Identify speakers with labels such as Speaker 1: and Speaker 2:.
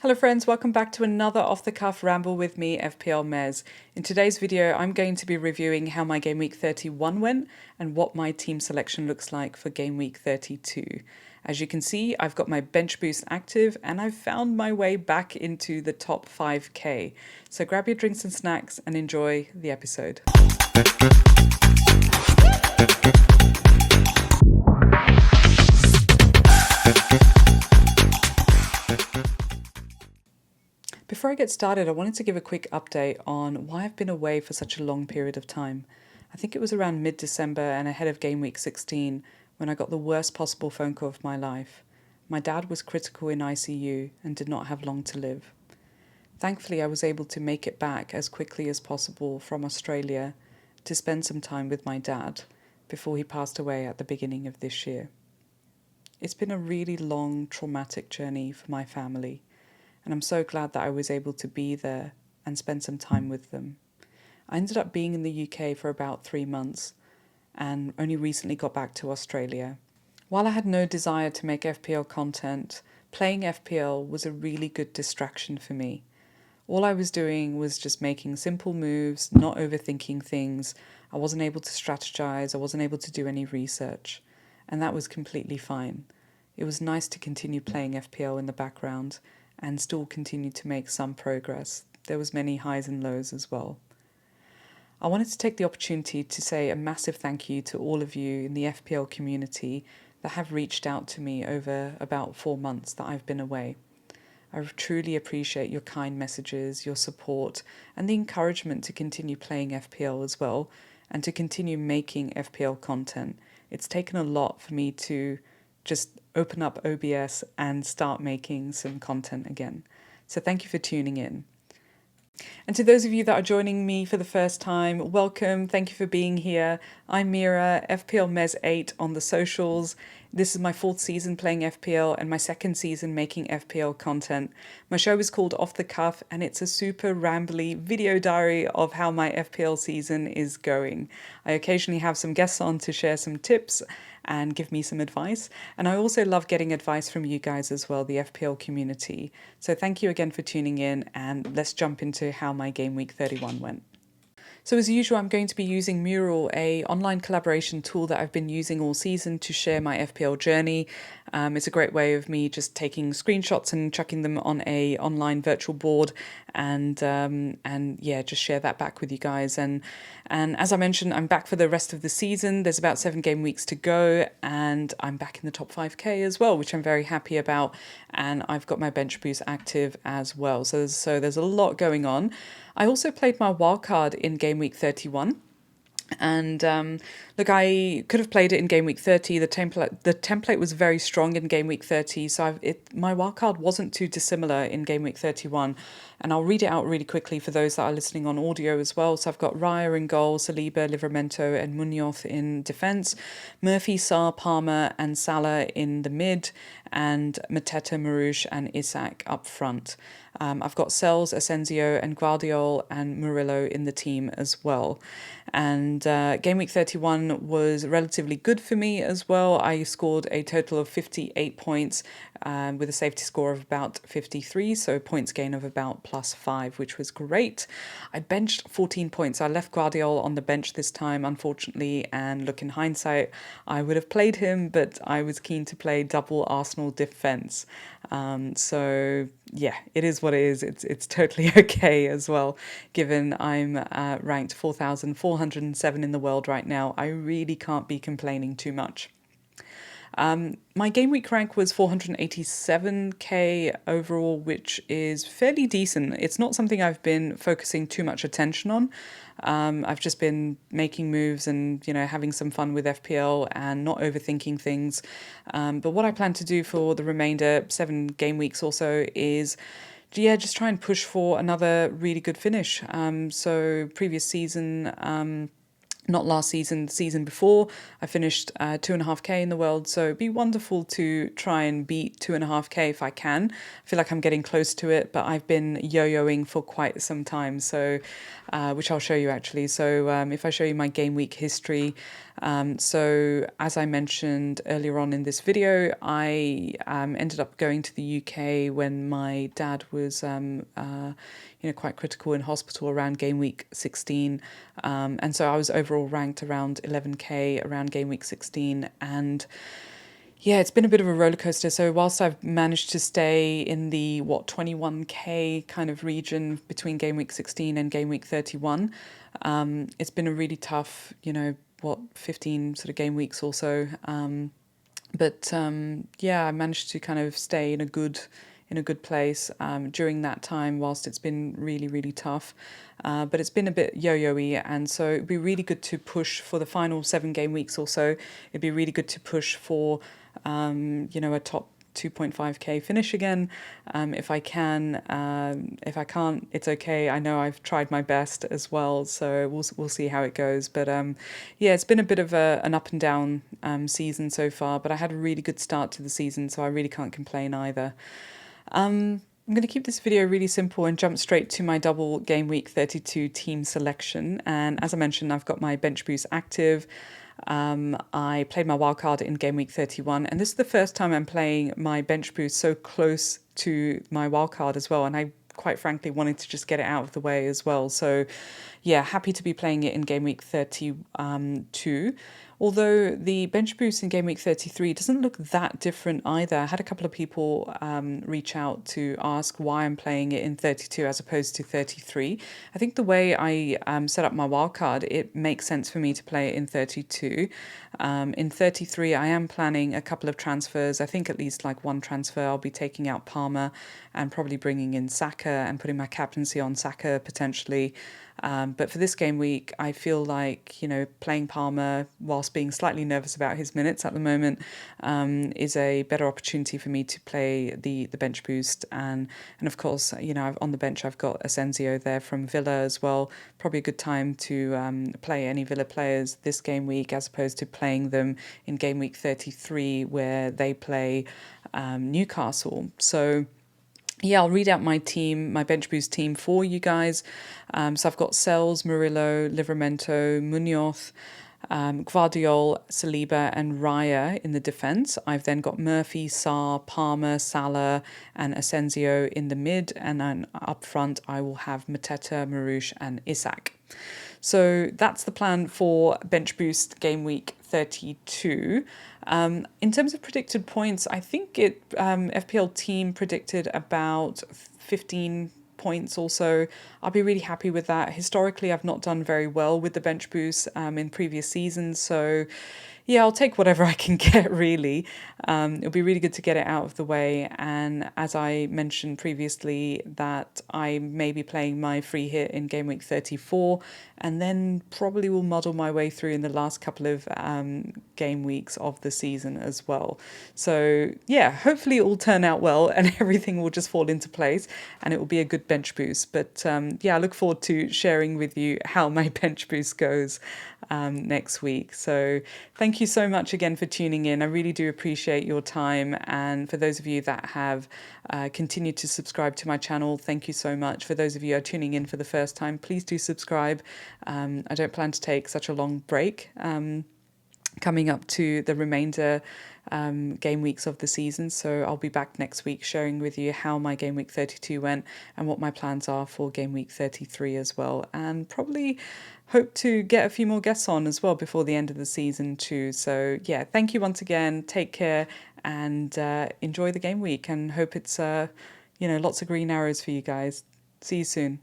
Speaker 1: Hello friends, welcome back to another off-the-cuff ramble with me, FPL Mez. In today's video, I'm going to be reviewing how my Game Week 31 went and what my team selection looks like for Game Week 32. As you can see, I've got my bench boost active and I've found my way back into the top 5k. So grab your drinks and snacks and enjoy the episode. Before I get started, I wanted to give a quick update on why I've been away for such a long period of time. I think it was around mid-December and ahead of Game Week 16 when I got the worst possible phone call of my life. My dad was critical in ICU and did not have long to live. Thankfully, I was able to make it back as quickly as possible from Australia to spend some time with my dad before he passed away at the beginning of this year. It's been a really long, traumatic journey for my family. And I'm so glad that I was able to be there and spend some time with them. I ended up being in the UK for about 3 months and only recently got back to Australia. While I had no desire to make FPL content, playing FPL was a really good distraction for me. All I was doing was just making simple moves, not overthinking things. I wasn't able to strategize, I wasn't able to do any research, and that was completely fine. It was nice to continue playing FPL in the background and still continue to make some progress. There was many highs and lows as well. I wanted to take the opportunity to say a massive thank you to all of you in the FPL community that have reached out to me over about 4 months that I've been away. I truly appreciate your kind messages, your support, and the encouragement to continue playing FPL as well, and to continue making FPL content. It's taken a lot for me to just open up OBS and start making some content again. So thank you for tuning in. And to those of you that are joining me for the first time, welcome. Thank you for being here. I'm Mira, FPL Mez 8 on the socials. This is my 4th season playing FPL and my 2nd season making FPL content. My show is called Off the Cuff and it's a super rambly video diary of how my FPL season is going. I occasionally have some guests on to share some tips and give me some advice. And I also love getting advice from you guys as well, the FPL community. So thank you again for tuning in and let's jump into how my Game Week 31 went. So as usual, I'm going to be using Mural, a online collaboration tool that I've been using all season to share my FPL journey. It's a great way of me just taking screenshots and chucking them on a online virtual board and yeah, just share that back with you guys. And as I mentioned, I'm back for the rest of the season. There's about 7 game weeks to go and I'm back in the top 5k as well, which I'm very happy about. And I've got my bench boost active as well. So there's a lot going on. I also played my wildcard in Game Week 31. And look, I could have played it in Game Week 30. The template was very strong in Game Week 30, so my wildcard wasn't too dissimilar in Game Week 31. And I'll read it out really quickly for those that are listening on audio as well. So I've got Raya in goal, Saliba, Livramento and Munoz in defence, Murphy, Sarr, Palmer and Salah in the mid, and Mateta, Marouche and Isak up front. I've got Sells, Asensio and Guardiol and Murillo in the team as well. And Game Week 31 was relatively good for me as well. I scored a total of 58 points with a safety score of about 53, so points gain of about +5, which was great. I benched 14 points. I left Guardiol on the bench this time, unfortunately, and look, in hindsight, I would have played him, but I was keen to play double Arsenal defence. So yeah, it is what it is. It's totally okay as well, given I'm ranked 4,407 in the world right now. I really can't be complaining too much. My game week rank was 487k overall, which is fairly decent. It's not something I've been focusing too much attention on. I've just been making moves and, having some fun with FPL and not overthinking things. But what I plan to do for the remainder 7 game weeks or so is, just try and push for another really good finish. So previous season, not last season, the season before, I finished 2.5k in the world, so it'd be wonderful to try and beat 2.5k if I can. I feel like I'm getting close to it, but I've been yo-yoing for quite some time, so which I'll show you actually. So if I show you my game week history, So as I mentioned earlier on in this video, I ended up going to the UK when my dad was quite critical in hospital around game week 16. And so I was overall ranked around 11k around game week 16. And yeah, it's been a bit of a roller coaster. So whilst I've managed to stay in the 21k kind of region between game week 16 and game week 31, it's been a really tough, 15 sort of game weeks or so. Yeah, I managed to kind of stay in a good place during that time, whilst it's been really, really tough. But it's been a bit yo-yo-y, and so it'd be really good to push for the final 7 game weeks or so. It'd be really good to push for a top 2.5k finish again, if I can. If I can't, it's okay. I know I've tried my best as well, so we'll see how it goes. But yeah, it's been a bit of an up and down season so far, but I had a really good start to the season, so I really can't complain either. I'm going to keep this video really simple and jump straight to my double game week 32 team selection. And as I mentioned, I've got my bench boost active. I played my wildcard in game week 31, and this is the first time I'm playing my bench boost so close to my wildcard as well. And I quite frankly wanted to just get it out of the way as well. So yeah, happy to be playing it in game week 32. Although the bench boost in game week 33 doesn't look that different either. I had a couple of people reach out to ask why I'm playing it in 32 as opposed to 33. I think the way I set up my wildcard, it makes sense for me to play it in 32. In 33, I am planning a couple of transfers. I think at least like one transfer. I'll be taking out Palmer and probably bringing in Saka and putting my captaincy on Saka potentially. But for this game week, I feel like, playing Palmer whilst being slightly nervous about his minutes at the moment is a better opportunity for me to play the bench boost. And of course, on the bench, I've got Asensio there from Villa as well. Probably a good time to play any Villa players this game week as opposed to playing them in game week 33 where they play Newcastle. So yeah, I'll read out my team, my bench boost team for you guys. So I've got Sells, Murillo, Livramento, Munoz, Gvardiol, Saliba and Raya in the defence. I've then got Murphy, Sarr, Palmer, Salah and Asensio in the mid. And then up front, I will have Mateta, Marouche and Isak. So that's the plan for bench boost game week 32. In terms of predicted points, I think FPL team predicted about 15 points or so. I'll be really happy with that. Historically, I've not done very well with the bench boost in previous seasons, so yeah, I'll take whatever I can get, really. It'll be really good to get it out of the way. And as I mentioned previously, that I may be playing my free hit in game week 34, and then probably will muddle my way through in the last couple of game weeks of the season as well. So yeah, hopefully it will turn out well and everything will just fall into place and it will be a good bench boost. But yeah, I look forward to sharing with you how my bench boost goes next week. So thank you so much again for tuning in. I really do appreciate your time. And for those of you that have continued to subscribe to my channel, thank you so much. For those of you who are tuning in for the first time, please do subscribe. I don't plan to take such a long break coming up to the remainder game weeks of the season. So I'll be back next week sharing with you how my game week 32 went and what my plans are for game week 33 as well. And probably hope to get a few more guests on as well before the end of the season too. So yeah, thank you once again. Take care and enjoy the game week and hope it's lots of green arrows for you guys. See you soon.